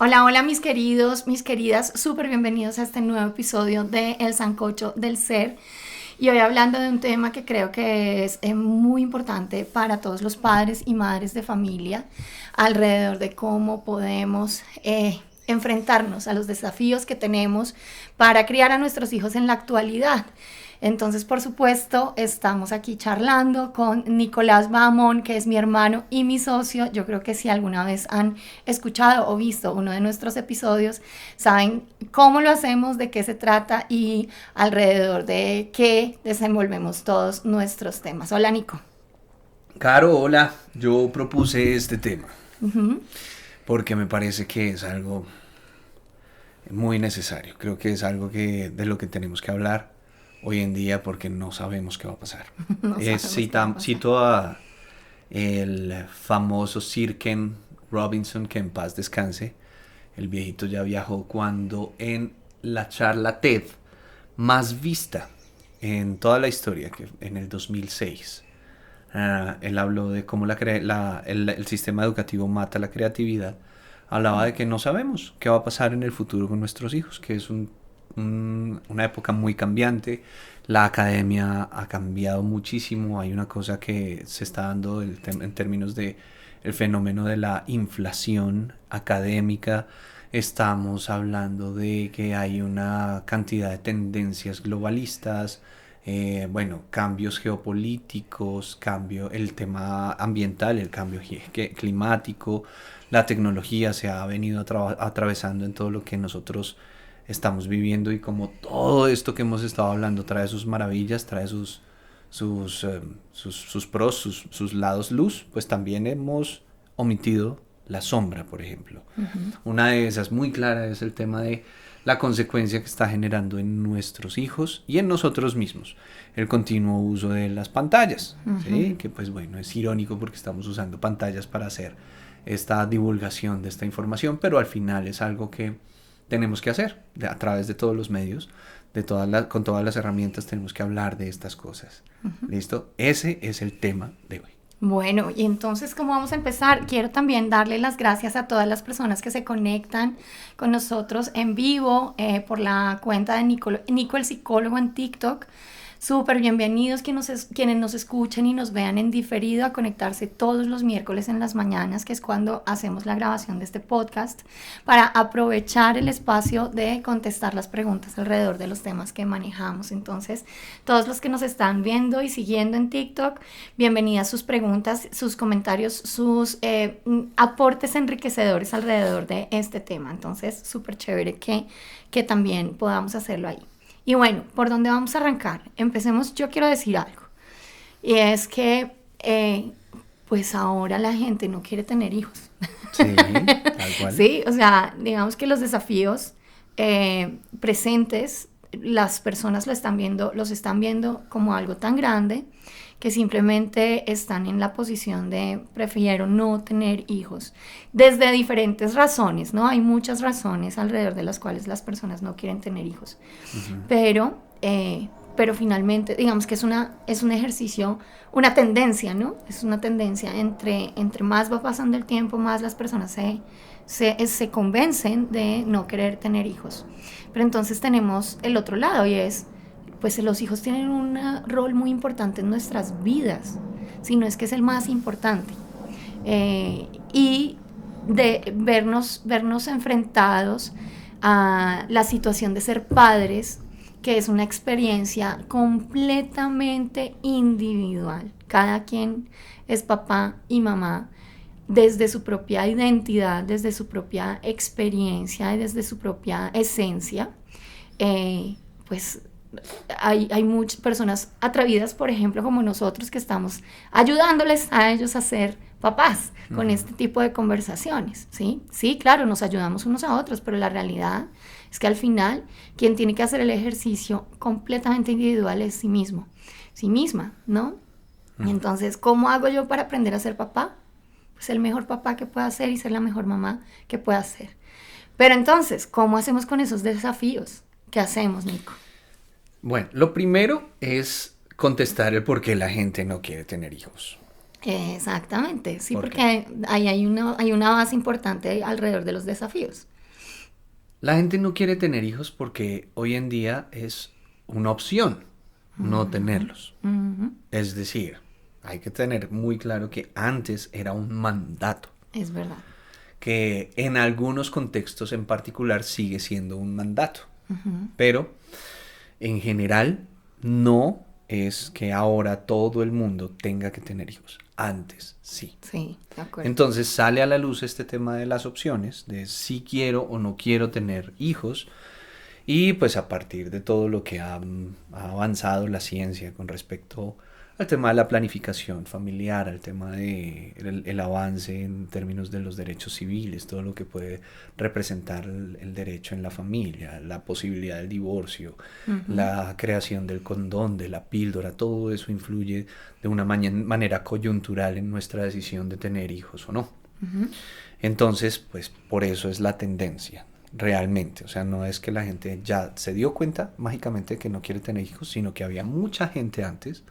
Hola, hola mis queridos, mis queridas, súper bienvenidos a este nuevo episodio de El Sancocho del Ser. Y hoy hablando de un tema que creo que es muy importante para todos los padres y madres de familia, alrededor de cómo podemos enfrentarnos a los desafíos que tenemos para criar a nuestros hijos en la actualidad. Entonces, por supuesto, estamos aquí charlando con Nicolás Bahamón, que es mi hermano y mi socio. Yo creo que si alguna vez han escuchado o visto uno de nuestros episodios, saben cómo lo hacemos, de qué se trata y alrededor de qué desenvolvemos todos nuestros temas. Hola, Nico. Caro, hola. Yo propuse este tema Uh-huh. porque me parece que es algo muy necesario. Creo que es algo de lo que tenemos que hablar hoy en día porque no sabemos qué va a pasar. No sabemos qué va a pasar. Cito a el famoso Sir Ken Robinson, que en paz descanse. El viejito ya viajó cuando en la charla TED más vista en toda la historia, que en el 2006, él habló de cómo el sistema educativo mata la creatividad. Hablaba de que no sabemos qué va a pasar en el futuro con nuestros hijos, que es una época muy cambiante. La academia ha cambiado muchísimo. Hay una cosa que se está dando en términos de el fenómeno de la inflación académica. Estamos hablando de que hay una cantidad de tendencias globalistas, cambios geopolíticos, el tema ambiental, el cambio climático, la tecnología se ha venido atravesando en todo lo que nosotros estamos viviendo, y como todo esto que hemos estado hablando trae sus maravillas, trae sus pros, sus lados luz, pues también hemos omitido la sombra, por ejemplo. Uh-huh. Una de esas muy clara es el tema de la consecuencia que está generando en nuestros hijos y en nosotros mismos el continuo uso de las pantallas, Uh-huh. ¿sí? Que pues bueno, es irónico porque estamos usando pantallas para hacer esta divulgación de esta información, pero al final es algo que tenemos que hacer a través de todos los medios, con todas las herramientas tenemos que hablar de estas cosas. Uh-huh. ¿Listo? Ese es el tema de hoy. Bueno, y entonces, ¿cómo vamos a empezar? Quiero también darle las gracias a todas las personas que se conectan con nosotros en vivo por la cuenta de Nico el Psicólogo en TikTok. Súper bienvenidos quienes nos escuchen y nos vean en diferido, a conectarse todos los miércoles en las mañanas, que es cuando hacemos la grabación de este podcast, para aprovechar el espacio de contestar las preguntas alrededor de los temas que manejamos. Entonces, todos los que nos están viendo y siguiendo en TikTok, bienvenidas sus preguntas, sus comentarios, sus aportes enriquecedores alrededor de este tema. Entonces, súper chévere que también podamos hacerlo ahí. Y bueno, ¿por dónde vamos a arrancar? Empecemos, yo quiero decir algo. Y es que, pues ahora la gente no quiere tener hijos. Sí, tal cual. Sí, o sea, digamos que los desafíos presentes, las personas los están viendo como algo tan grande que simplemente están en la posición de prefiero no tener hijos, desde diferentes razones, ¿no? Hay muchas razones alrededor de las cuales las personas no quieren tener hijos, Uh-huh. pero finalmente, digamos que es un ejercicio, una tendencia, ¿no? Es una tendencia entre más va pasando el tiempo, más las personas se convencen de no querer tener hijos. Pero entonces tenemos el otro lado, y es, pues los hijos tienen un rol muy importante en nuestras vidas, si no es que es el más importante. Y de vernos enfrentados a la situación de ser padres, que es una experiencia completamente individual. Cada quien es papá y mamá desde su propia identidad, desde su propia experiencia y desde su propia esencia. Pues hay muchas personas atrevidas, por ejemplo, como nosotros, que estamos ayudándoles a ellos a ser papás con este tipo de conversaciones, ¿sí? Sí, claro, nos ayudamos unos a otros, pero la realidad es que al final quien tiene que hacer el ejercicio completamente individual es sí mismo, sí misma, ¿no? Y entonces, ¿cómo hago yo para aprender a ser papá? Pues el mejor papá que pueda ser y ser la mejor mamá que pueda ser. Pero entonces, ¿cómo hacemos con esos desafíos? ¿Qué hacemos, Nico? Bueno, lo primero es contestar el por qué la gente no quiere tener hijos. Exactamente, sí, ¿Por qué? porque ahí hay una base importante alrededor de los desafíos. La gente no quiere tener hijos porque hoy en día es una opción no tenerlos. Ujú, Es decir, hay que tener muy claro que antes era un mandato, es verdad. que en algunos contextos en particular sigue siendo un mandato, Ujú, pero en general no es que ahora todo el mundo tenga que tener hijos. Antes sí. sí, de acuerdo. Entonces sale a la luz este tema de las opciones, de si quiero o no quiero tener hijos, y pues a partir de todo lo que ha avanzado la ciencia con respecto al tema de la planificación familiar, al tema de el avance en términos de los derechos civiles, todo lo que puede representar el derecho en la familia, la posibilidad del divorcio, Ujú, la creación del condón, de la píldora, todo eso influye de una manera coyuntural en nuestra decisión de tener hijos o no. ujú. Entonces, pues por eso es la tendencia, realmente. O sea, no es que la gente ya se dio cuenta mágicamente que no quiere tener hijos, sino que había mucha gente antes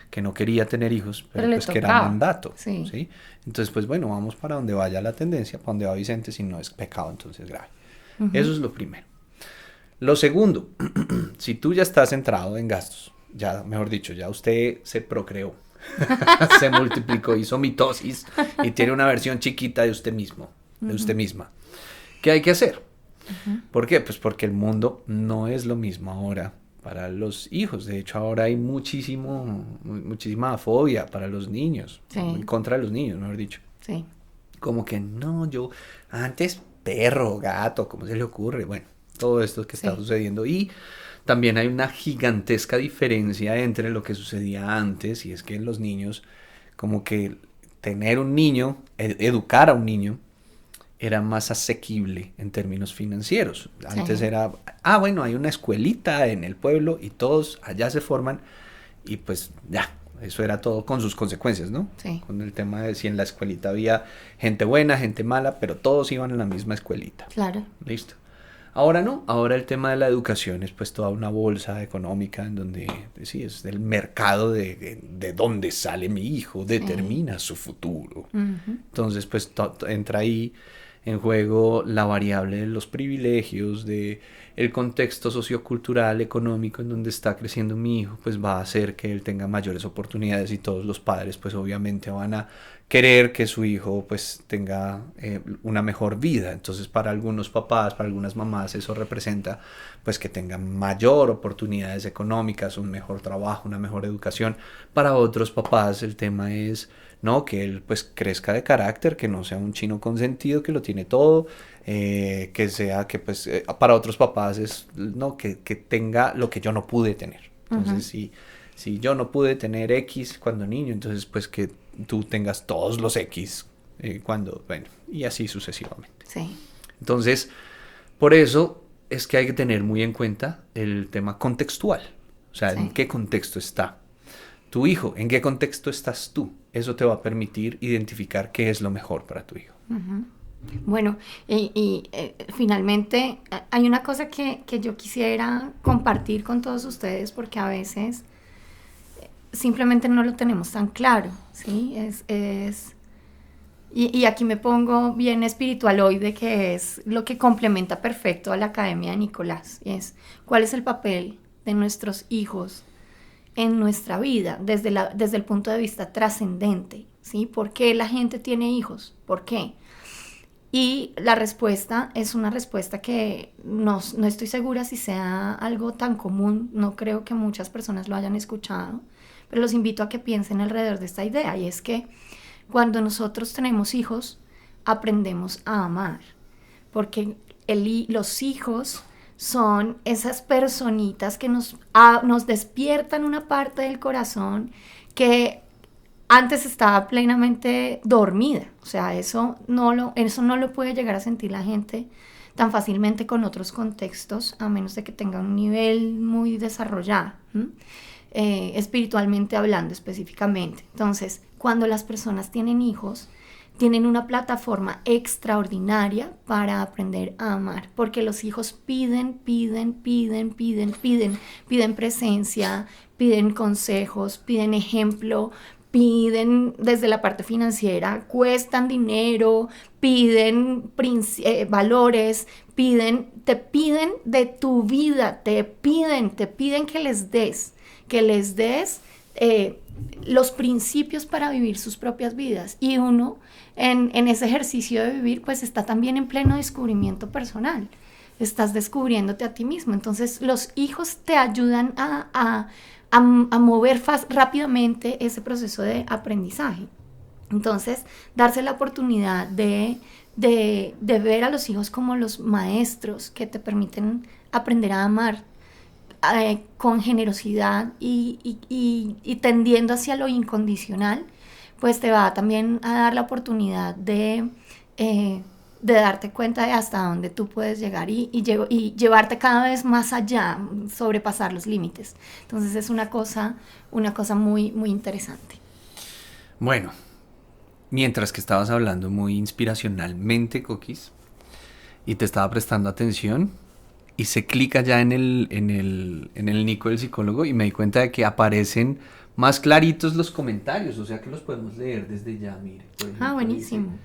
que no quería tener hijos, Pero pero le pues que era tocaba, mandato, sí. ¿sí? Entonces, pues bueno, vamos para donde vaya la tendencia, para donde va Vicente, si no es pecado, entonces grave. Eso Ujú, es lo primero. Lo segundo, si tú ya estás centrado en gastos, ya, mejor dicho, ya usted se procreó, se multiplicó, hizo mitosis y tiene una versión chiquita de usted mismo, de usted ujú, misma. ¿Qué hay que hacer? ujú. ¿Por qué? Pues porque el mundo no es lo mismo ahora para los hijos. De hecho, ahora hay muchísima fobia para los niños, en Sí, contra de los niños, mejor dicho. sí. Como que no, yo antes perro, gato, ¿cómo se le ocurre? Bueno, todo esto que está Sí. sucediendo. Y también hay una gigantesca diferencia entre lo que sucedía antes, y es que los niños, como que tener un niño, educar a un niño, era más asequible en términos financieros. Antes Sí. era, bueno, hay una escuelita en el pueblo y todos allá se forman y pues ya, eso era todo con sus consecuencias, ¿no? Sí. Con el tema de si en la escuelita había gente buena, gente mala, pero todos iban en la misma escuelita. Claro. Listo. Ahora no, ahora el tema de la educación es pues toda una bolsa económica en donde, sí, es el mercado de dónde sale mi hijo, Sí. determina su futuro. Ujú, Entonces pues entra ahí en juego la variable de los privilegios, de el contexto sociocultural, económico en donde está creciendo mi hijo, pues va a hacer que él tenga mayores oportunidades y todos los padres pues obviamente van a querer que su hijo pues tenga una mejor vida. Entonces para algunos papás, para algunas mamás eso representa pues que tenga mayor oportunidades económicas, un mejor trabajo, una mejor educación. Para otros papás el tema es no, que él pues crezca de carácter, que no sea un chino consentido, que lo tiene todo, que sea que pues para otros papás es no, que tenga lo que yo no pude tener. ujú. Entonces si yo no pude tener X cuando niño, entonces pues que tú tengas todos los X cuando, bueno, y así sucesivamente. Sí. Entonces, por eso es que hay que tener muy en cuenta el tema contextual, o sea, en Sí. qué contexto está tu hijo, en qué contexto estás tú. Eso te va a permitir identificar qué es lo mejor para tu hijo. Ujú. Bueno, finalmente hay una cosa que yo quisiera compartir con todos ustedes porque a veces simplemente no lo tenemos tan claro, ¿sí? Y aquí me pongo bien espiritual hoy de que es lo que complementa perfecto a la Academia de Nicolás, y es cuál es el papel de nuestros hijos en nuestra vida desde el punto de vista trascendente, ¿sí? ¿Por qué la gente tiene hijos? ¿Por qué? Y la respuesta es una respuesta que no estoy segura si sea algo tan común, no creo que muchas personas lo hayan escuchado, pero los invito a que piensen alrededor de esta idea, y es que cuando nosotros tenemos hijos, aprendemos a amar, porque los hijos son esas personitas que nos despiertan una parte del corazón que antes estaba plenamente dormida. O sea, eso no lo puede llegar a sentir la gente tan fácilmente con otros contextos, a menos de que tenga un nivel muy desarrollado, espiritualmente hablando específicamente. Entonces, cuando las personas tienen hijos, tienen una plataforma extraordinaria para aprender a amar, porque los hijos piden presencia, piden consejos, piden ejemplo, piden desde la parte financiera, cuestan dinero, piden valores, te piden de tu vida, te piden que les des los principios para vivir sus propias vidas. Y uno en ese ejercicio de vivir pues está también en pleno descubrimiento personal. Estás descubriéndote a ti mismo. Entonces los hijos te ayudan a mover rápidamente ese proceso de aprendizaje. Entonces, darse la oportunidad de ver a los hijos como los maestros que te permiten aprender a amar con generosidad y tendiendo hacia lo incondicional, pues te va también a dar la oportunidad de darte cuenta de hasta dónde tú puedes llegar y llevarte cada vez más allá, sobrepasar los límites. Entonces es una cosa muy, muy interesante. Bueno, mientras que estabas hablando muy inspiracionalmente, Coquis, y te estaba prestando atención, hice clic allá en el Nico del psicólogo y me di cuenta de que aparecen más claritos los comentarios, o sea que los podemos leer desde ya, mire. Por ejemplo, Buenísimo.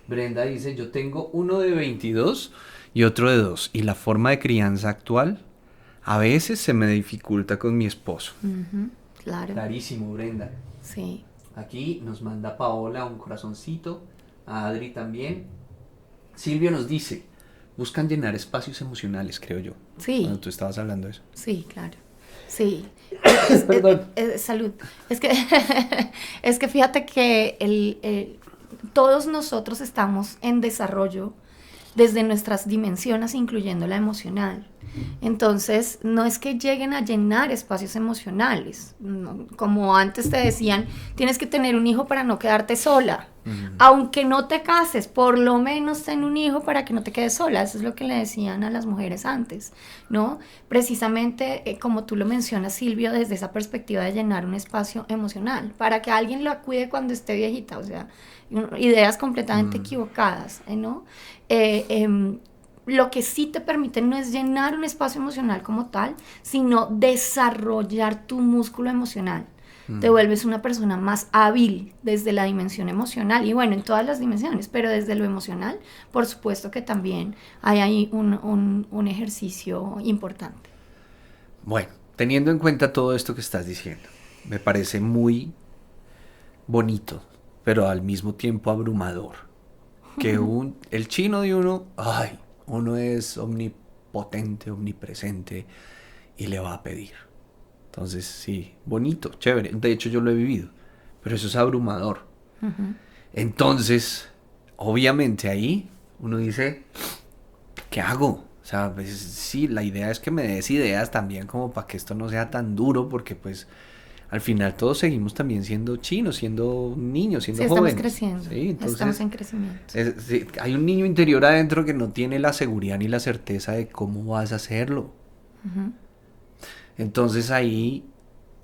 Brenda dice, yo tengo uno de 22 y otro de 2, y la forma de crianza actual a veces se me dificulta con mi esposo. Uh-huh, claro. Clarísimo, Brenda. Sí. Aquí nos manda Paola un corazoncito, a Adri también. Silvio nos dice, buscan llenar espacios emocionales, creo yo. Sí. Cuando tú estabas hablando de eso. Sí, claro. Sí. Perdón. Salud. Es que fíjate que todos nosotros estamos en desarrollo desde nuestras dimensiones, incluyendo la emocional. Entonces, no es que lleguen a llenar espacios emocionales. No, como antes te decían, tienes que tener un hijo para no quedarte sola. Uh-huh. Aunque no te cases, por lo menos ten un hijo para que no te quedes sola. Eso es lo que le decían a las mujeres antes, ¿no? Precisamente, como tú lo mencionas, Silvio, desde esa perspectiva de llenar un espacio emocional, para que alguien lo cuide cuando esté viejita. O sea, ideas completamente equivocadas, ¿no? Lo que sí te permite no es llenar un espacio emocional como tal, sino desarrollar tu músculo emocional. Te vuelves una persona más hábil desde la dimensión emocional, y bueno, en todas las dimensiones, pero desde lo emocional, por supuesto que también hay ahí un ejercicio importante. Bueno, teniendo en cuenta todo esto que estás diciendo, me parece muy bonito, pero al mismo tiempo abrumador, que el chino de uno es omnipotente, omnipresente y le va a pedir. Entonces, sí, bonito, chévere. De hecho, yo lo he vivido, pero eso es abrumador. Uh-huh. Entonces, obviamente ahí uno dice, ¿qué hago? O sea, pues, sí, la idea es que me des ideas también como para que esto no sea tan duro, porque pues al final todos seguimos también siendo chinos, siendo niños, siendo jóvenes. Estamos creciendo, ¿sí? Entonces, estamos en crecimiento. Sí, hay un niño interior adentro que no tiene la seguridad ni la certeza de cómo vas a hacerlo. Uh-huh. Entonces ahí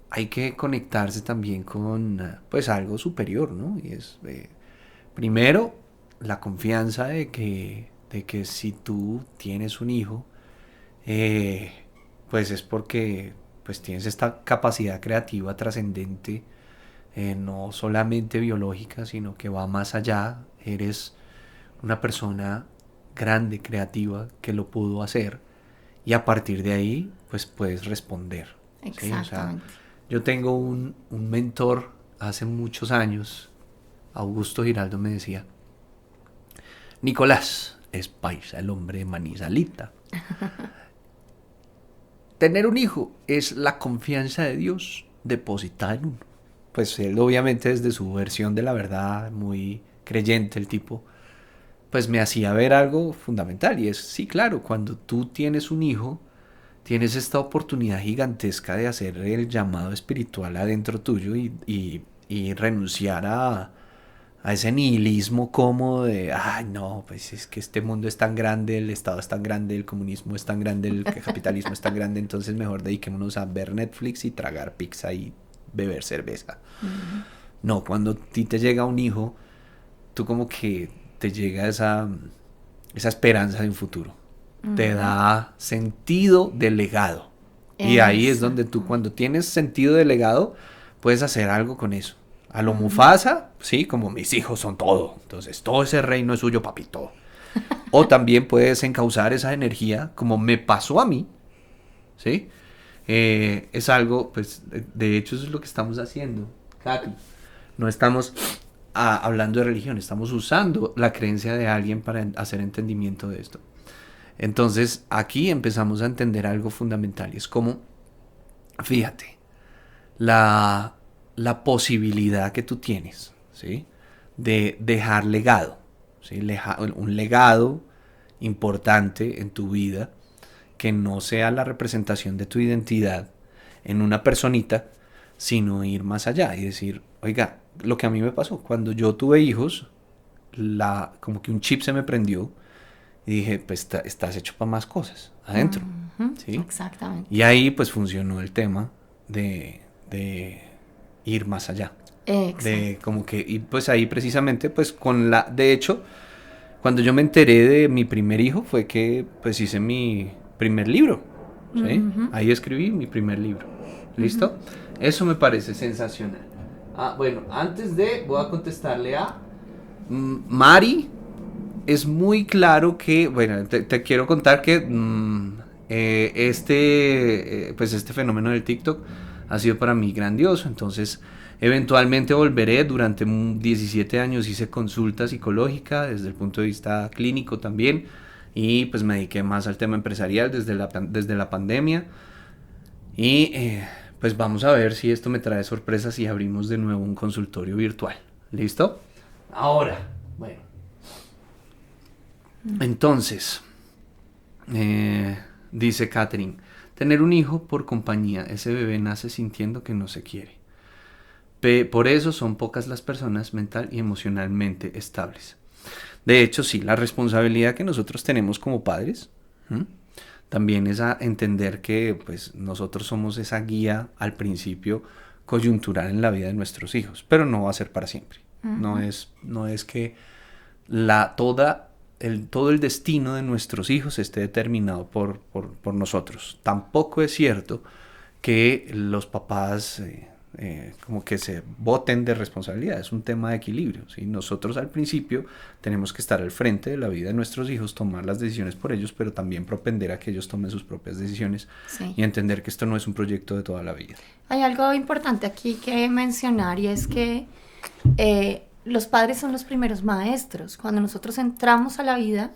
hay que conectarse también con pues algo superior, ¿no? Y es primero la confianza de que si tú tienes un hijo, pues es porque pues tienes esta capacidad creativa trascendente, no solamente biológica, sino que va más allá. Eres una persona grande, creativa, que lo pudo hacer, y a partir de ahí pues puedes responder. Exactamente. ¿Sí? O sea, yo tengo un mentor hace muchos años, Augusto Giraldo, me decía, Nicolás, es paisa el hombre de Manizalita. Tener un hijo es la confianza de Dios depositada en uno. Pues él obviamente desde su versión de la verdad, muy creyente el tipo, pues me hacía ver algo fundamental, y es, sí, claro, cuando tú tienes un hijo, tienes esta oportunidad gigantesca de hacer el llamado espiritual adentro tuyo y renunciar a ese nihilismo cómodo de, ay no, pues es que este mundo es tan grande, el Estado es tan grande, el comunismo es tan grande, el capitalismo es tan grande, entonces mejor dediquémonos a ver Netflix y tragar pizza y beber cerveza. Uh-huh. No, cuando a ti te llega un hijo, tú como que te llega esa esperanza de un futuro. Uh-huh. Te da sentido de legado. Y ahí es donde tú, cuando tienes sentido de legado, puedes hacer algo con eso. A lo Mufasa, sí, como mis hijos son todo. Entonces, todo ese reino es suyo, papito. O también puedes encauzar esa energía, como me pasó a mí, ¿sí? Es algo, pues, de hecho, eso es lo que estamos haciendo, Katy. No estamos hablando de religión, estamos usando la creencia de alguien para hacer entendimiento de esto. Entonces, aquí empezamos a entender algo fundamental, y es como, fíjate, la posibilidad que tú tienes, ¿sí? De dejar legado, ¿sí? Un legado importante en tu vida, que no sea la representación de tu identidad en una personita, sino ir más allá y decir, oiga, lo que a mí me pasó, cuando yo tuve hijos, como que un chip se me prendió y dije, pues estás hecho para más cosas adentro, ¿sí? Exactamente. Y ahí pues funcionó el tema de ir más allá. Exacto. De como que, y pues ahí precisamente, pues de hecho, cuando yo me enteré de mi primer hijo fue que pues hice mi primer libro, ¿sí? Ahí escribí mi primer libro. ¿Listo? Eso me parece sensacional. Bueno, voy a contestarle a Mari. Es muy claro que, bueno, te quiero contar que pues este fenómeno del TikTok ha sido para mí grandioso. Entonces, eventualmente volveré. Durante 17 años hice consulta psicológica desde el punto de vista clínico también, y pues me dediqué más al tema empresarial desde la pandemia. Y pues vamos a ver si esto me trae sorpresas y abrimos de nuevo un consultorio virtual. ¿Listo? Ahora, bueno. Entonces, dice Catherine, tener un hijo por compañía, ese bebé nace sintiendo que no se quiere. Por eso son pocas las personas mental y emocionalmente estables. De hecho, sí, la responsabilidad que nosotros tenemos como padres, también es a entender que pues, nosotros somos esa guía al principio coyuntural en la vida de nuestros hijos, pero no va a ser para siempre. No es que todo el destino de nuestros hijos esté determinado por nosotros. Tampoco es cierto que los papás como que se boten de responsabilidad. Es un tema de equilibrio, ¿sí? Nosotros al principio tenemos que estar al frente de la vida de nuestros hijos, tomar las decisiones por ellos, pero también propender a que ellos tomen sus propias decisiones, sí, y entender que esto no es un proyecto de toda la vida. Hay algo importante aquí que mencionar, y es que los padres son los primeros maestros. Cuando nosotros entramos a la vida,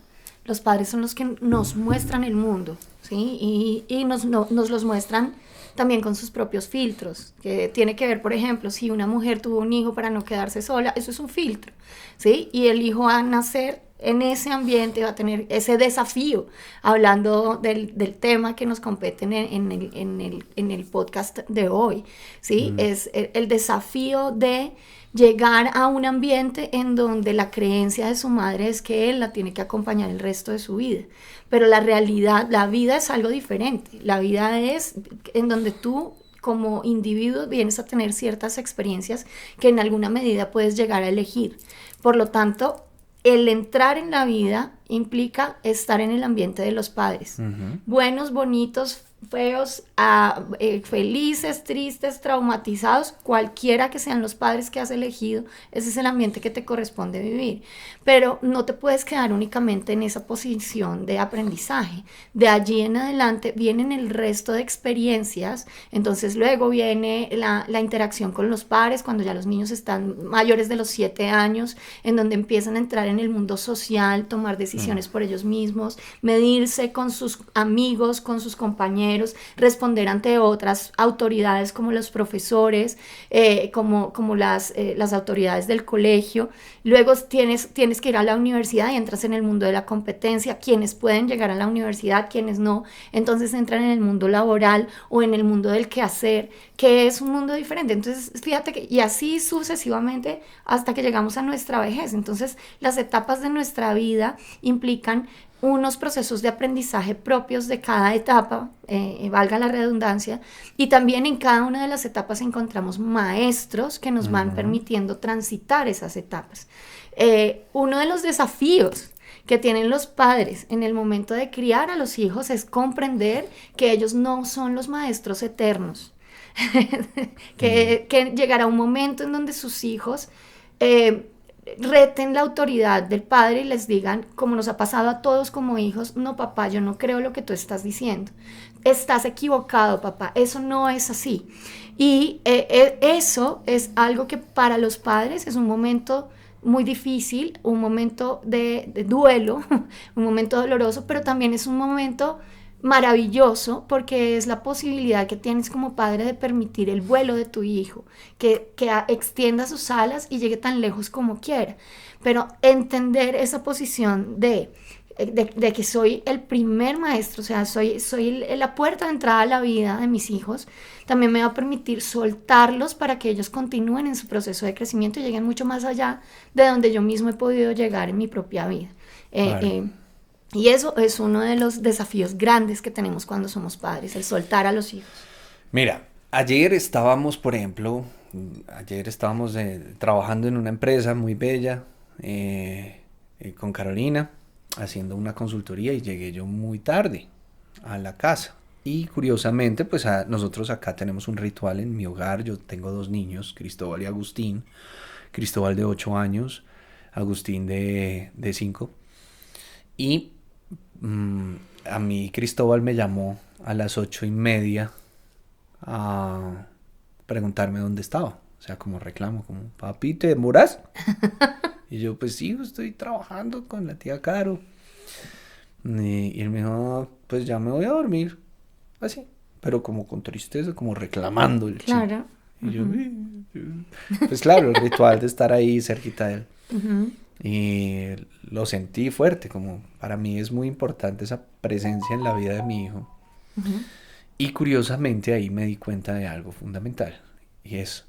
los padres son los que nos muestran el mundo, ¿sí? Y nos los muestran también con sus propios filtros, que tiene que ver, por ejemplo, si una mujer tuvo un hijo para no quedarse sola, eso es un filtro, ¿sí? Y el hijo va a nacer en ese ambiente, va a tener ese desafío, hablando del tema que nos compete en el podcast de hoy, ¿sí? Es el desafío de llegar a un ambiente en donde la creencia de su madre es que él la tiene que acompañar el resto de su vida. Pero la realidad, la vida es algo diferente. La vida es en donde tú como individuo vienes a tener ciertas experiencias que en alguna medida puedes llegar a elegir. Por lo tanto, el entrar en la vida implica estar en el ambiente de los padres. Buenos, bonitos, feos, felices, tristes, traumatizados, cualquiera que sean los padres que has elegido, ese es el ambiente que te corresponde vivir. Pero no te puedes quedar únicamente en esa posición de aprendizaje. De allí en adelante vienen el resto de experiencias. Entonces luego viene la interacción con los padres cuando ya los niños están mayores de los 7 años, en donde empiezan a entrar en el mundo social, tomar decisiones por ellos mismos, medirse con sus amigos, con sus compañeros, responder ante otras autoridades como los profesores, como las autoridades del colegio. Luego tienes que ir a la universidad y entras en el mundo de la competencia. Quienes pueden llegar a la universidad, quienes no, entonces entran en el mundo laboral o en el mundo del quehacer, que es un mundo diferente. Entonces fíjate que, y así sucesivamente hasta que llegamos a nuestra vejez. Entonces las etapas de nuestra vida implican unos procesos de aprendizaje propios de cada etapa, valga la redundancia, y también en cada una de las etapas encontramos maestros que nos van permitiendo transitar esas etapas. Uno de los desafíos que tienen los padres en el momento de criar a los hijos es comprender que ellos no son los maestros eternos. que llegará un momento en donde sus hijos reten la autoridad del padre y les digan, como nos ha pasado a todos como hijos, no papá, yo no creo lo que tú estás diciendo, estás equivocado papá, eso no es así. Y eso es algo que para los padres es un momento muy difícil, un momento de duelo, un momento doloroso, pero también es un momento maravilloso porque es la posibilidad que tienes como padre de permitir el vuelo de tu hijo, que extienda sus alas y llegue tan lejos como quiera. Pero entender esa posición de que soy el primer maestro, o sea, soy la puerta de entrada a la vida de mis hijos, también me va a permitir soltarlos para que ellos continúen en su proceso de crecimiento y lleguen mucho más allá de donde yo mismo he podido llegar en mi propia vida. Claro. Y eso es uno de los desafíos grandes que tenemos cuando somos padres, el soltar a los hijos. Mira, ayer estábamos, por ejemplo, trabajando en una empresa muy bella con Carolina, haciendo una consultoría y llegué yo muy tarde a la casa. Y curiosamente, pues nosotros acá tenemos un ritual en mi hogar. Yo tengo 2 niños, Cristóbal y Agustín. Cristóbal de 8 años, Agustín de 5. Y a mí Cristóbal me llamó a las 8:30 a preguntarme dónde estaba. O sea, como reclamo, como, papi, ¿te demoras? Y yo, pues sí, estoy trabajando con la tía Caro. Y él me dijo, pues ya me voy a dormir. Así, pero como con tristeza, como reclamando el Claro. chico. Y yo, pues claro, el ritual de estar ahí cerquita de él. Uh-huh. Y lo sentí fuerte, como para mí es muy importante esa presencia en la vida de mi hijo. Uh-huh. Y curiosamente ahí me di cuenta de algo fundamental. Y es,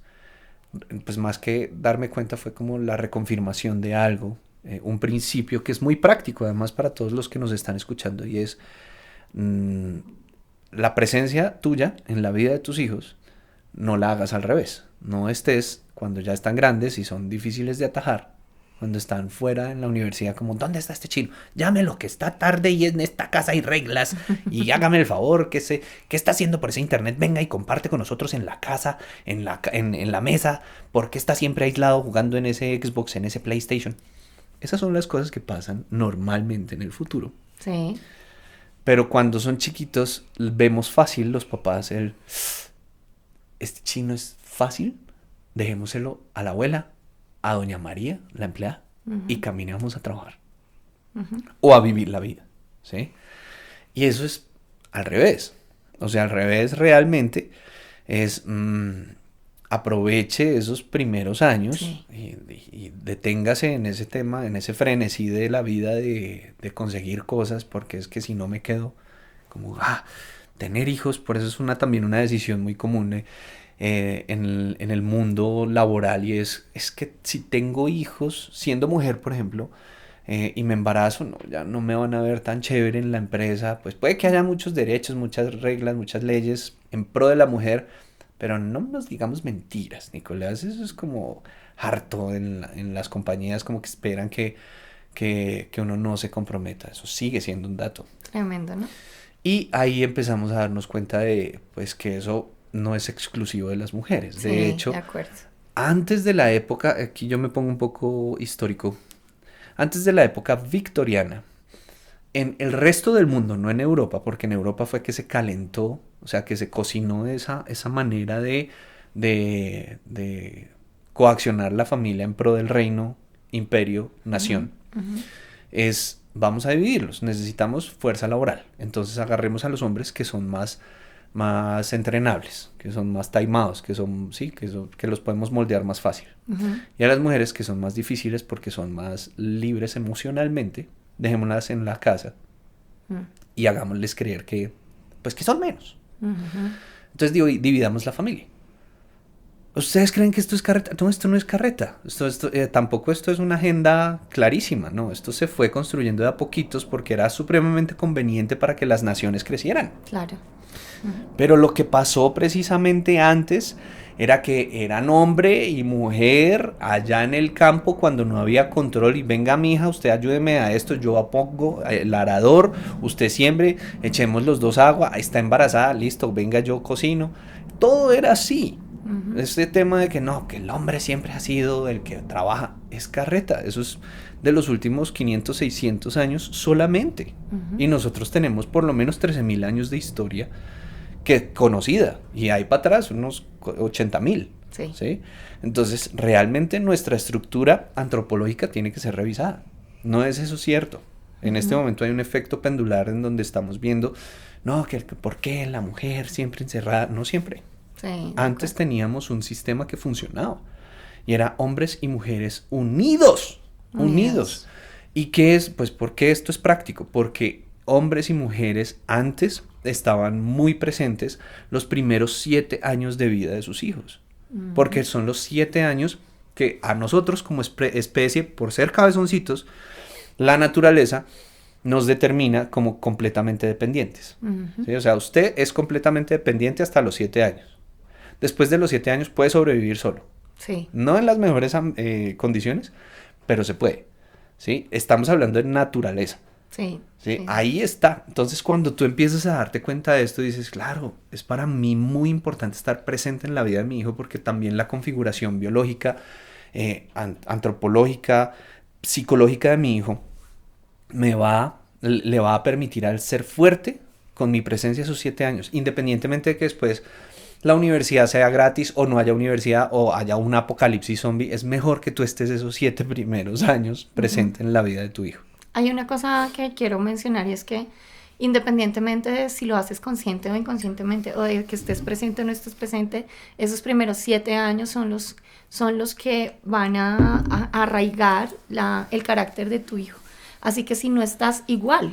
pues más que darme cuenta, fue como la reconfirmación de algo, un principio que es muy práctico además para todos los que nos están escuchando, y es la presencia tuya en la vida de tus hijos, no la hagas al revés. No estés cuando ya están grandes y son difíciles de atajar, cuando están fuera en la universidad, como, ¿dónde está este chino? Llámelo, que está tarde y en esta casa hay reglas, y hágame el favor, ¿qué está haciendo por ese internet? Venga y comparte con nosotros en la casa, en la mesa, ¿por qué está siempre aislado jugando en ese Xbox, en ese PlayStation? Esas son las cosas que pasan normalmente en el futuro. Sí. Pero cuando son chiquitos, vemos fácil los papás este chino es fácil, dejémoselo a la abuela, a doña María, la empleada, uh-huh, y caminamos a trabajar. Uh-huh. O a vivir la vida, ¿sí? Y eso es al revés. O sea, al revés realmente es aproveche esos primeros años, sí, y deténgase en ese tema, en ese frenesí de la vida de conseguir cosas, porque es que si no me quedo como, tener hijos, por eso es también una decisión muy común en el mundo laboral, y es que si tengo hijos, siendo mujer, por ejemplo, y me embarazo, no, ya no me van a ver tan chévere en la empresa, pues puede que haya muchos derechos, muchas reglas, muchas leyes en pro de la mujer, pero no nos digamos mentiras, Nicolás, eso es como harto en las compañías, como que esperan que uno no se comprometa, eso sigue siendo un dato. Tremendo, ¿no? Y ahí empezamos a darnos cuenta de, pues, que eso no es exclusivo de las mujeres. Sí, de hecho, de acuerdo, antes de la época, aquí yo me pongo un poco histórico, antes de la época victoriana, en el resto del mundo, no en Europa, porque en Europa fue que se calentó, o sea, que se cocinó esa manera de coaccionar la familia en pro del reino, imperio, nación. Uh-huh. Uh-huh. Vamos a dividirlos, necesitamos fuerza laboral, entonces agarremos a los hombres que son más entrenables, que son más taimados, que los podemos moldear más fácil. Uh-huh. Y a las mujeres que son más difíciles porque son más libres emocionalmente, dejémoslas en la casa y hagámosles creer que son menos. Uh-huh. Entonces dividamos la familia. ¿Ustedes creen que esto es carreta? No, esto no es carreta. Tampoco esto es una agenda clarísima. No, esto se fue construyendo de a poquitos porque era supremamente conveniente para que las naciones crecieran. Claro. Uh-huh. Pero lo que pasó precisamente antes era que eran hombre y mujer allá en el campo cuando no había control, y venga mija, usted ayúdeme a esto, yo pongo el arador, usted siembre, echemos los dos agua, está embarazada, listo, venga yo cocino. todo era así. Este tema de que no, que el hombre siempre ha sido el que trabaja, es carreta. Eso es de los últimos 500, 600 años solamente. Y nosotros tenemos por lo menos 13.000 años de historia que conocida. Y hay para atrás unos 80.000. Sí. ¿Sí? Entonces, realmente nuestra estructura antropológica tiene que ser revisada. No es eso cierto. En este momento hay un efecto pendular en donde estamos viendo, no, que ¿por qué la mujer siempre encerrada? No siempre. Sí, Antes teníamos un sistema que funcionaba y era hombres y mujeres unidos. ¿Y qué es? Pues porque esto es práctico, porque hombres y mujeres antes estaban muy presentes los primeros 7 años de vida de sus hijos, porque son los 7 años que a nosotros como especie, por ser cabezoncitos, la naturaleza nos determina como completamente dependientes. ¿Sí? O sea, usted es completamente dependiente hasta los 7 años. Después de los 7 años puede sobrevivir solo. Sí. No en las mejores condiciones, pero se puede. ¿Sí? Estamos hablando de naturaleza. Sí, ¿Sí? sí. Ahí está. Entonces, cuando tú empiezas a darte cuenta de esto, dices, claro, es para mí muy importante estar presente en la vida de mi hijo porque también la configuración biológica, antropológica, psicológica de mi hijo le va a permitir al ser fuerte con mi presencia esos 7 años, independientemente de que después la universidad sea gratis o no haya universidad o haya un apocalipsis zombie, es mejor que tú estés esos 7 primeros años presente en la vida de tu hijo. Hay una cosa que quiero mencionar y es que independientemente de si lo haces consciente o inconscientemente o de que estés presente o no estés presente, esos primeros 7 años son los que van a arraigar el carácter de tu hijo. Así que si no estás igual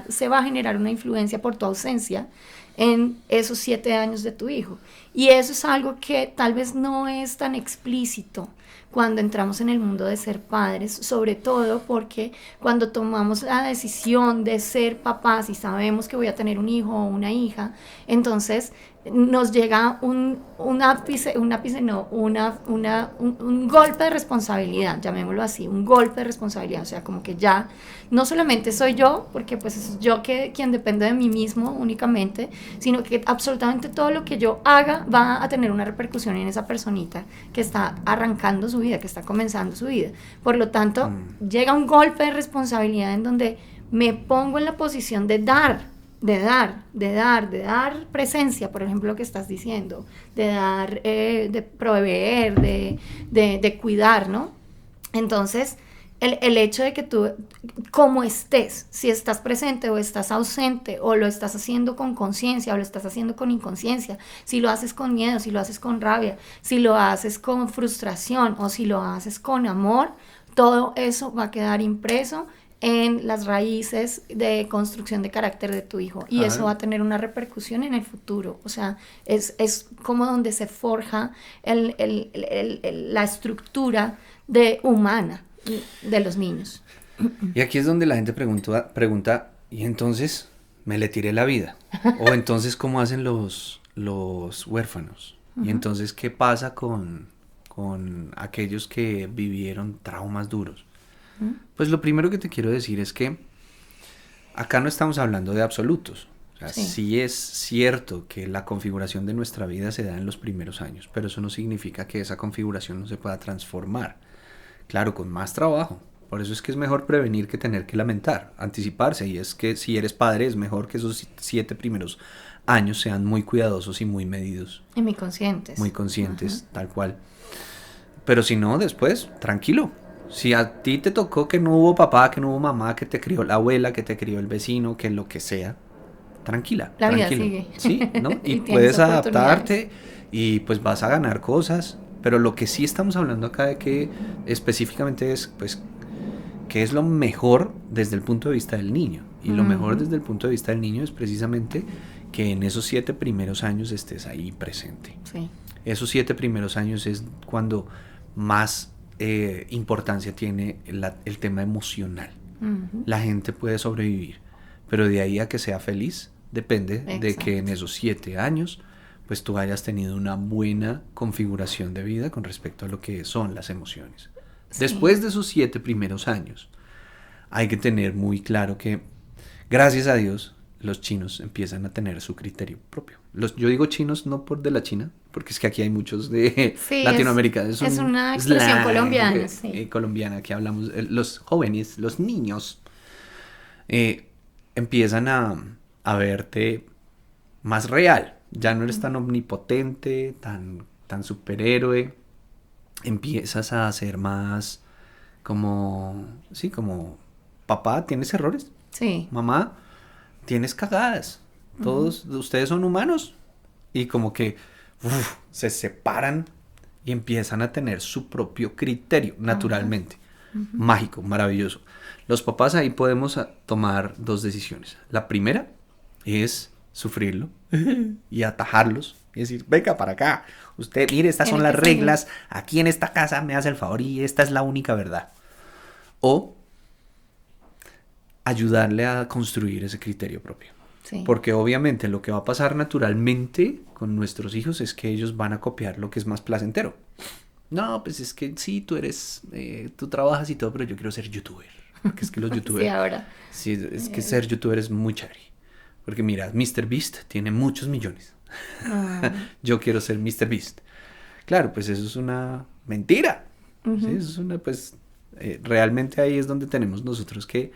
se va a generar una influencia por tu ausencia en esos 7 años de tu hijo. Y eso es algo que tal vez no es tan explícito cuando entramos en el mundo de ser padres, sobre todo porque cuando tomamos la decisión de ser papás y sabemos que voy a tener un hijo o una hija, entonces nos llega un golpe de responsabilidad, llamémoslo así, un golpe de responsabilidad, o sea, como que ya no solamente soy yo, porque pues es yo quien depende de mí mismo únicamente, sino que absolutamente todo lo que yo haga va a tener una repercusión en esa personita que está arrancando su vida, que está comenzando su vida. Por lo tanto, llega un golpe de responsabilidad en donde me pongo en la posición de dar presencia, por ejemplo, lo que estás diciendo, de proveer, de cuidar, ¿no? Entonces, el hecho de que tú, como estés, si estás presente o estás ausente, o lo estás haciendo con conciencia o lo estás haciendo con inconsciencia, si lo haces con miedo, si lo haces con rabia, si lo haces con frustración o si lo haces con amor, todo eso va a quedar impreso en las raíces de construcción de carácter de tu hijo y eso va a tener una repercusión en el futuro. O sea, es como donde se forja la estructura humana de los niños. Y aquí es donde la gente pregunta, ¿y entonces me le tiré la vida? O entonces, ¿cómo hacen los huérfanos? Y entonces, ¿qué pasa con aquellos que vivieron traumas duros? Pues lo primero que te quiero decir es que acá no estamos hablando de absolutos. O sea, sí es cierto que la configuración de nuestra vida se da en los primeros años, pero eso no significa que esa configuración no se pueda transformar. Claro, con más trabajo. Por eso es que es mejor prevenir que tener que lamentar, anticiparse. Y es que si eres padre es mejor que esos 7 primeros años sean muy cuidadosos y muy medidos. Y muy conscientes. Muy conscientes, tal cual. Pero si no, después, tranquilo. Si a ti te tocó que no hubo papá, que no hubo mamá, que te crió la abuela, que te crió el vecino, que lo que sea, tranquila. La vida tranquilo. sigue. Sí, ¿no? Y tienes puedes adaptarte y pues vas a ganar cosas. Pero lo que sí estamos hablando acá de que específicamente es, pues, que es lo mejor desde el punto de vista del niño. Y lo mejor desde el punto de vista del niño es precisamente que en esos 7 primeros años estés ahí presente. Sí. Esos 7 primeros años es cuando más importancia tiene el tema emocional. La gente puede sobrevivir, pero de ahí a que sea feliz depende de que en esos 7 años pues tú hayas tenido una buena configuración de vida con respecto a lo que son las emociones. Sí. Después de esos 7 primeros años hay que tener muy claro que, gracias a Dios, los chinos empiezan a tener su criterio propio. Yo digo chinos no por de la China, porque es que aquí hay muchos de Sí, Latinoamérica. es una expresión slang, colombiana, sí. colombiana que hablamos, los jóvenes, los niños, empiezan a verte más real. Ya no eres tan omnipotente, tan superhéroe. Empiezas a ser más como, sí, como papá, tienes errores. Sí. Mamá, tienes cagadas. Todos ustedes son humanos. Y como que se separan y empiezan a tener su propio criterio, naturalmente. Mágico, maravilloso. Los papás ahí podemos tomar dos decisiones. La primera es sufrirlo y atajarlos y decir, venga para acá. Usted, mire, estas son las reglas. Aquí en esta casa me hace el favor y esta es la única verdad. O ayudarle a construir ese criterio propio. Sí. Porque obviamente lo que va a pasar naturalmente con nuestros hijos es que ellos van a copiar lo que es más placentero. No, pues es que sí, tú trabajas y todo, pero yo quiero ser youtuber. Porque es que los youtubers... Sí, ahora. Sí, es que ser youtuber es muy chévere. Porque mira, MrBeast tiene muchos millones. Yo quiero ser MrBeast. Claro, pues eso es una mentira. ¿Sí? Eso es una, pues, realmente ahí es donde tenemos nosotros que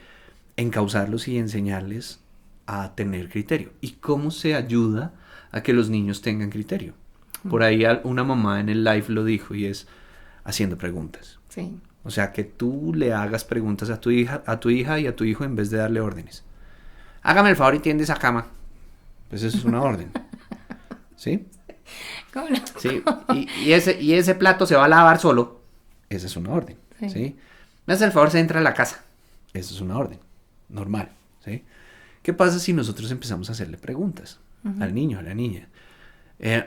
encauzarlos y enseñarles a tener criterio. ¿Y cómo se ayuda a que los niños tengan criterio? Por ahí una mamá en el live lo dijo y es haciendo preguntas. Sí. O sea, que tú le hagas preguntas a tu hija y a tu hijo en vez de darle órdenes. Hágame el favor y tiende esa cama. Pues eso es una orden. ¿Sí? ¿Cómo no? Sí. Y ese plato se va a lavar solo. Esa es una orden. Sí. ¿Sí? Me hace el favor, se entra a la casa. Eso es una orden. Normal. ¿Sí? ¿Qué pasa si nosotros empezamos a hacerle preguntas al niño, a la niña?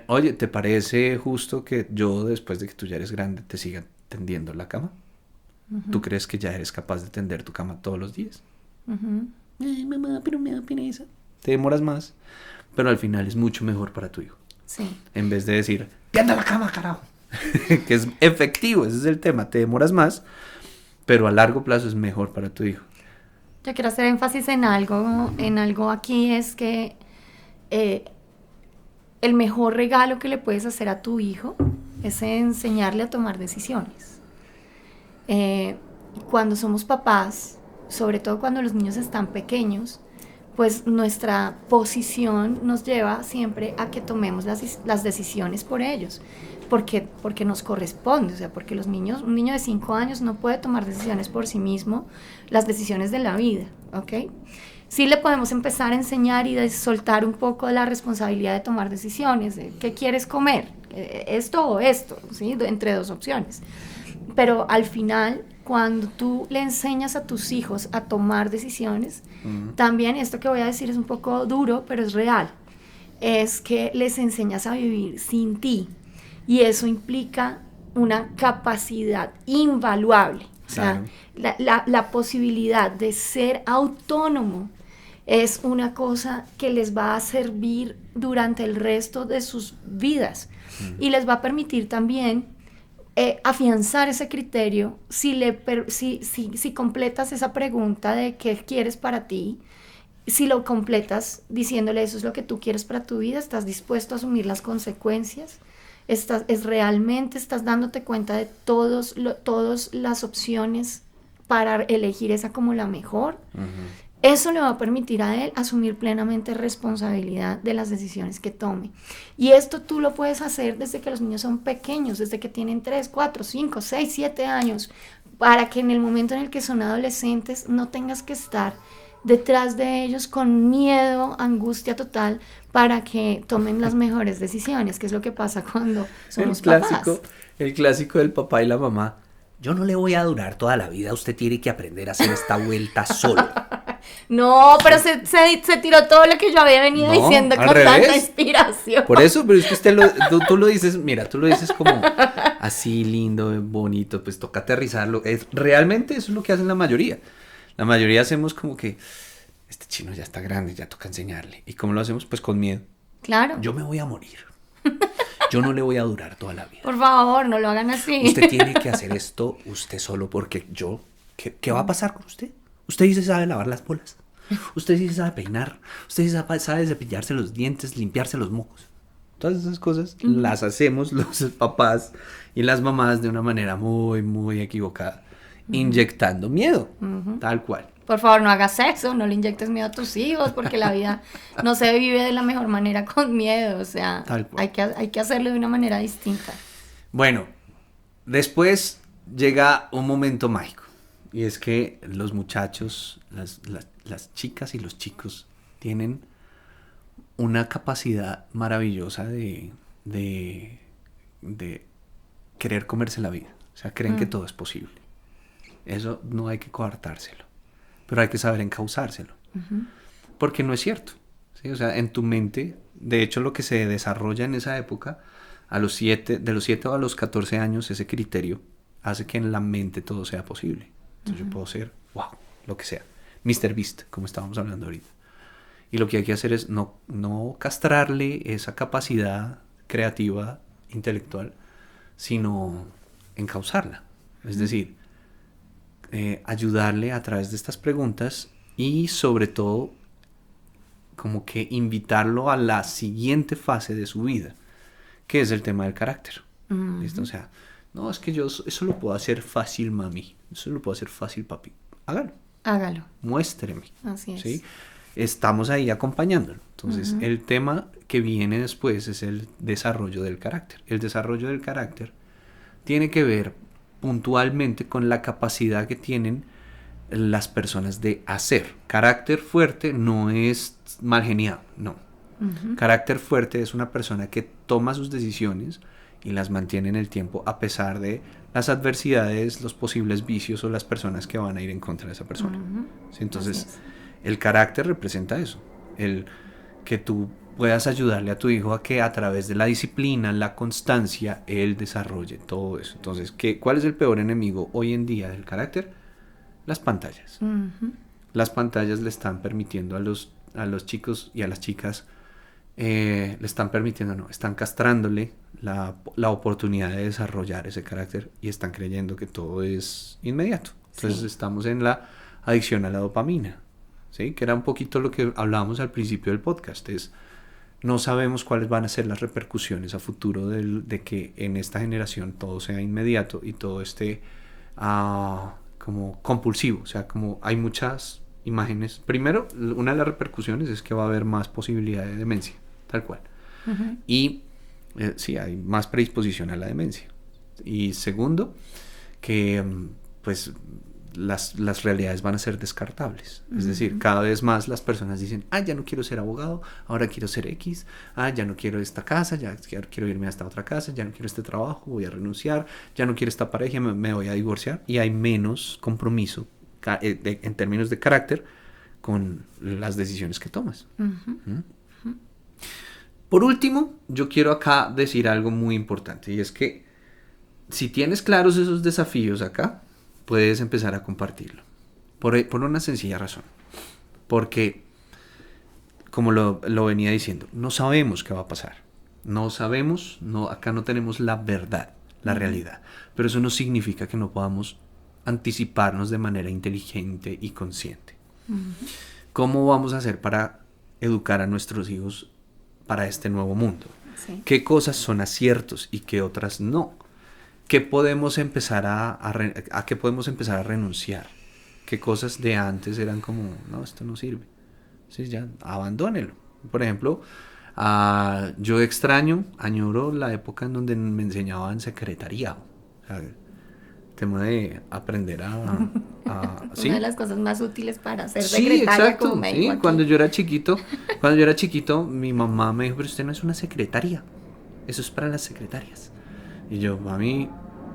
Oye, ¿te parece justo que yo, después de que tú ya eres grande, te siga tendiendo la cama? ¿Tú crees que ya eres capaz de tender tu cama todos los días? Ay, mamá, pero me da pereza. Te demoras más, pero al final es mucho mejor para tu hijo. Sí. En vez de decir, tienda la cama, carajo. Que es efectivo, ese es el tema. Te demoras más, pero a largo plazo es mejor para tu hijo. Yo quiero hacer énfasis en algo aquí, es que el mejor regalo que le puedes hacer a tu hijo es enseñarle a tomar decisiones. Cuando somos papás, sobre todo cuando los niños están pequeños, pues nuestra posición nos lleva siempre a que tomemos las decisiones por ellos, porque nos corresponde, o sea, porque un niño de 5 años no puede tomar decisiones por sí mismo, las decisiones de la vida, ¿ok? Sí le podemos empezar a enseñar y de soltar un poco de la responsabilidad de tomar decisiones, de qué quieres comer, esto o esto, ¿sí? Entre dos opciones. Pero al final, cuando tú le enseñas a tus hijos a tomar decisiones, también esto que voy a decir es un poco duro, pero es real, es que les enseñas a vivir sin ti. Y eso implica una capacidad invaluable. Claro. O sea, la posibilidad de ser autónomo es una cosa que les va a servir durante el resto de sus vidas. Y les va a permitir también afianzar ese criterio si completas esa pregunta de qué quieres para ti. Si lo completas diciéndole eso es lo que tú quieres para tu vida, estás dispuesto a asumir las consecuencias, realmente estás dándote cuenta de todas las opciones para elegir esa como la mejor. Eso le va a permitir a él asumir plenamente responsabilidad de las decisiones que tome. Y esto tú lo puedes hacer desde que los niños son pequeños, desde que tienen 3, 4, 5, 6, 7 años, para que en el momento en el que son adolescentes no tengas que estar detrás de ellos con miedo, angustia total, para que tomen las mejores decisiones, que es lo que pasa cuando somos papás. El clásico del papá y la mamá. Yo no le voy a durar toda la vida, usted tiene que aprender a hacer esta vuelta solo. No, pero se tiró todo lo que yo había venido diciendo con tanta inspiración. Por eso, pero es que tú lo dices, mira, tú lo dices como así lindo, bonito, pues toca aterrizarlo. Realmente eso es lo que hacen la mayoría. La mayoría hacemos como que este chino ya está grande, ya toca enseñarle. ¿Y cómo lo hacemos? Pues con miedo. Claro. Yo me voy a morir. Yo no le voy a durar toda la vida. Por favor, no lo hagan así. Usted tiene que hacer esto usted solo porque ¿qué va a pasar con usted? Usted dice sabe lavar las bolas. Usted sí sabe peinar. Usted sí sabe cepillarse los dientes, limpiarse los mocos. Todas esas cosas las hacemos los papás y las mamás de una manera muy, muy equivocada. Inyectando miedo, tal cual. Por favor, no hagas eso, no le inyectes miedo a tus hijos, porque la vida no se vive de la mejor manera con miedo. O sea, Tal cual. hay que hacerlo de una manera distinta. Bueno, después llega un momento mágico. Y es que los muchachos, las chicas y los chicos tienen una capacidad maravillosa de querer comerse la vida. O sea, creen que todo es posible. Eso no hay que coartárselo, pero hay que saber encauzárselo. Porque no es cierto, ¿sí? O sea, en tu mente, de hecho, lo que se desarrolla en esa época, de los 7 a los 14 años, ese criterio hace que en la mente todo sea posible. Entonces yo puedo ser, wow, lo que sea. Mr. Beast, como estábamos hablando ahorita. Y lo que hay que hacer es no castrarle esa capacidad creativa, intelectual, sino encauzarla. Es decir, ayudarle a través de estas preguntas y sobre todo como que invitarlo a la siguiente fase de su vida, que es el tema del carácter. ¿Listo? O sea, no, es que yo eso lo puedo hacer fácil, mami. Eso lo puedo hacer fácil, papi. Hágalo. Hágalo. Muéstreme. Así es. ¿Sí? Estamos ahí acompañándolo. Entonces, el tema que viene después es el desarrollo del carácter. El desarrollo del carácter tiene que ver puntualmente con la capacidad que tienen las personas de hacer. Carácter fuerte no es mal geniado, no. Carácter fuerte es una persona que toma sus decisiones y las mantiene en el tiempo a pesar de las adversidades, los posibles vicios o las personas que van a ir en contra de esa persona. ¿Sí? Entonces, el carácter representa eso, el que tú puedas ayudarle a tu hijo a que a través de la disciplina, la constancia, él desarrolle todo eso. Entonces, ¿cuál es el peor enemigo hoy en día del carácter? Las pantallas. Las pantallas le están permitiendo a los chicos y a las chicas, están castrándole la oportunidad de desarrollar ese carácter y están creyendo que todo es inmediato. Entonces estamos en la adicción a la dopamina, ¿sí? Que era un poquito lo que hablábamos al principio del podcast, no sabemos cuáles van a ser las repercusiones a futuro de que en esta generación todo sea inmediato y todo esté como compulsivo. O sea, como hay muchas imágenes. Primero, una de las repercusiones es que va a haber más posibilidad de demencia, tal cual. Y sí, hay más predisposición a la demencia. Y segundo, que pues las realidades van a ser descartables. Es decir, cada vez más las personas dicen, ya no quiero ser abogado, ahora quiero ser X, ya no quiero esta casa, ya quiero irme a esta otra casa, ya no quiero este trabajo, voy a renunciar, ya no quiero esta pareja, me voy a divorciar. Y hay menos compromiso en términos de carácter con las decisiones que tomas. Por último, yo quiero acá decir algo muy importante, y es que si tienes claros esos desafíos acá, puedes empezar a compartirlo. Por una sencilla razón. Porque, como lo venía diciendo, no sabemos qué va a pasar. No sabemos, acá no tenemos la verdad, la realidad. Pero eso no significa que no podamos anticiparnos de manera inteligente y consciente. ¿Cómo vamos a hacer para educar a nuestros hijos para este nuevo mundo? Sí. ¿Qué cosas son aciertos y qué otras no? ¿Qué podemos empezar a qué podemos empezar a renunciar? ¿Qué cosas de antes eran como, no, esto no sirve? Sí, ya, abandónelo. Por ejemplo, yo añoro la época en donde me enseñaban secretariado. O sea, el tema de aprender ¿sí? Una de las cosas más útiles para ser Sí, secretaria, exacto. como me Sí, dijo aquí. cuando yo era chiquito, mi mamá me dijo, pero usted no es una secretaria. Eso es para las secretarias. Y yo, mami,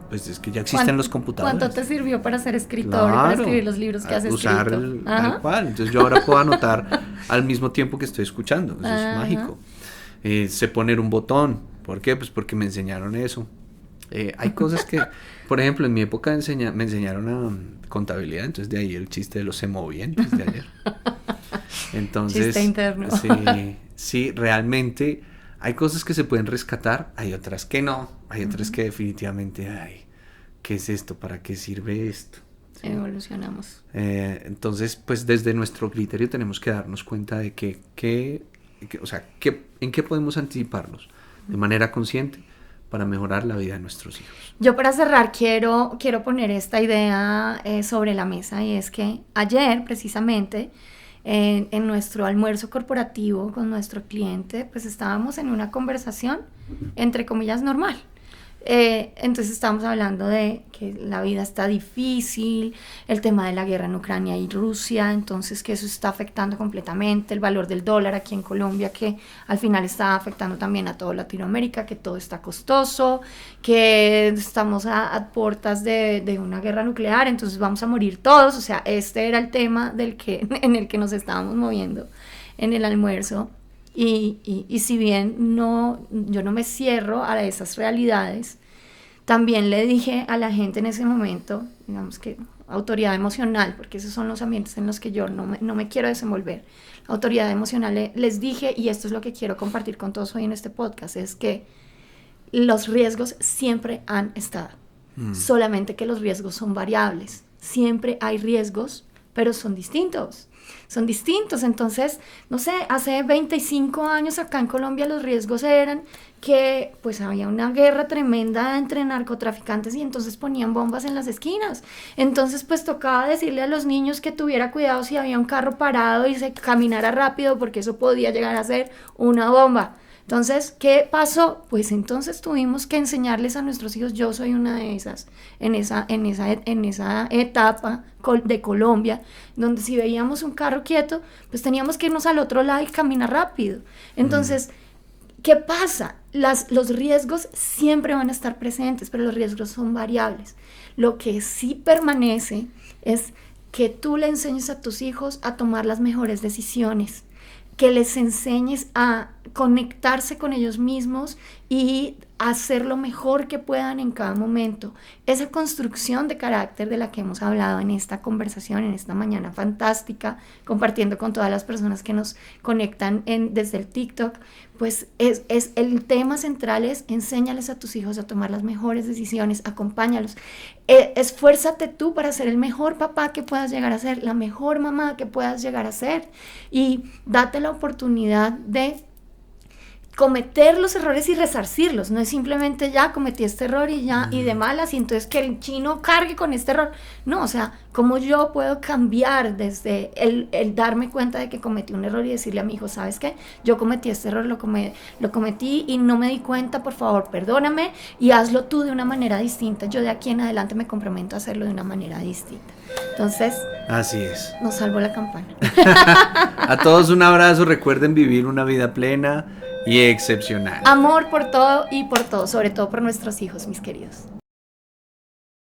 pues es que ya existen los computadores. ¿Cuánto te sirvió para ser escritor y para escribir los libros que has usar escrito? Tal cual. Entonces yo ahora puedo anotar al mismo tiempo que estoy escuchando. Eso es mágico. Sé poner un botón. ¿Por qué? Pues porque me enseñaron eso. Hay cosas que, por ejemplo, en mi época me enseñaron a contabilidad, entonces de ahí el chiste de los semovientes de ayer. Entonces, chiste interno. Sí, realmente hay cosas que se pueden rescatar, hay otras que no, hay otras que definitivamente, ¿qué es esto? ¿Para qué sirve esto? ¿sí? Evolucionamos. Entonces, pues desde nuestro criterio tenemos que darnos cuenta de en qué podemos anticiparnos de manera consciente para mejorar la vida de nuestros hijos. Yo para cerrar quiero poner esta idea sobre la mesa, y es que ayer precisamente en nuestro almuerzo corporativo con nuestro cliente, pues estábamos en una conversación entre comillas normal. Entonces estamos hablando de que la vida está difícil, el tema de la guerra en Ucrania y Rusia, entonces que eso está afectando completamente el valor del dólar aquí en Colombia, que al final está afectando también a toda Latinoamérica, que todo está costoso, que estamos a puertas de una guerra nuclear, entonces vamos a morir todos. O sea, este era el tema en el que nos estábamos moviendo en el almuerzo. Y si bien yo no me cierro a esas realidades, también le dije a la gente en ese momento, digamos que autoridad emocional, porque esos son los ambientes en los que yo no me quiero desenvolver. Autoridad emocional, les dije, y esto es lo que quiero compartir con todos hoy en este podcast, es que los riesgos siempre han estado, solamente que los riesgos son variables. Siempre hay riesgos, pero son distintos. Entonces, no sé, hace 25 años acá en Colombia los riesgos eran que pues había una guerra tremenda entre narcotraficantes y entonces ponían bombas en las esquinas. Entonces pues tocaba decirle a los niños que tuviera cuidado si había un carro parado y se caminara rápido, porque eso podía llegar a ser una bomba. Entonces, ¿qué pasó? Pues entonces tuvimos que enseñarles a nuestros hijos. Yo soy una de esas, en esa etapa de Colombia, donde si veíamos un carro quieto, pues teníamos que irnos al otro lado y caminar rápido. Entonces, ¿qué pasa? Los riesgos siempre van a estar presentes, pero los riesgos son variables. Lo que sí permanece es que tú le enseñes a tus hijos a tomar las mejores decisiones, que les enseñes a conectarse con ellos mismos y hacer lo mejor que puedan en cada momento. Esa construcción de carácter de la que hemos hablado en esta conversación, en esta mañana fantástica, compartiendo con todas las personas que nos conectan desde el TikTok, pues es el tema central es: enséñales a tus hijos a tomar las mejores decisiones, acompáñalos. Esfuérzate tú para ser el mejor papá que puedas llegar a ser, la mejor mamá que puedas llegar a ser, y date la oportunidad de cometer los errores y resarcirlos. No es simplemente ya cometí este error y ya, y de malas, y entonces que el chino cargue con este error. No, o sea, ¿cómo yo puedo cambiar desde el darme cuenta de que cometí un error y decirle a mi hijo: ¿sabes qué? Yo cometí este error, lo cometí y no me di cuenta, por favor, perdóname, y hazlo tú de una manera distinta. Yo de aquí en adelante me comprometo a hacerlo de una manera distinta. Entonces, así es. Nos salvó la campana. A todos un abrazo. Recuerden vivir una vida plena y excepcional. Amor por todo y por todo, sobre todo por nuestros hijos, mis queridos.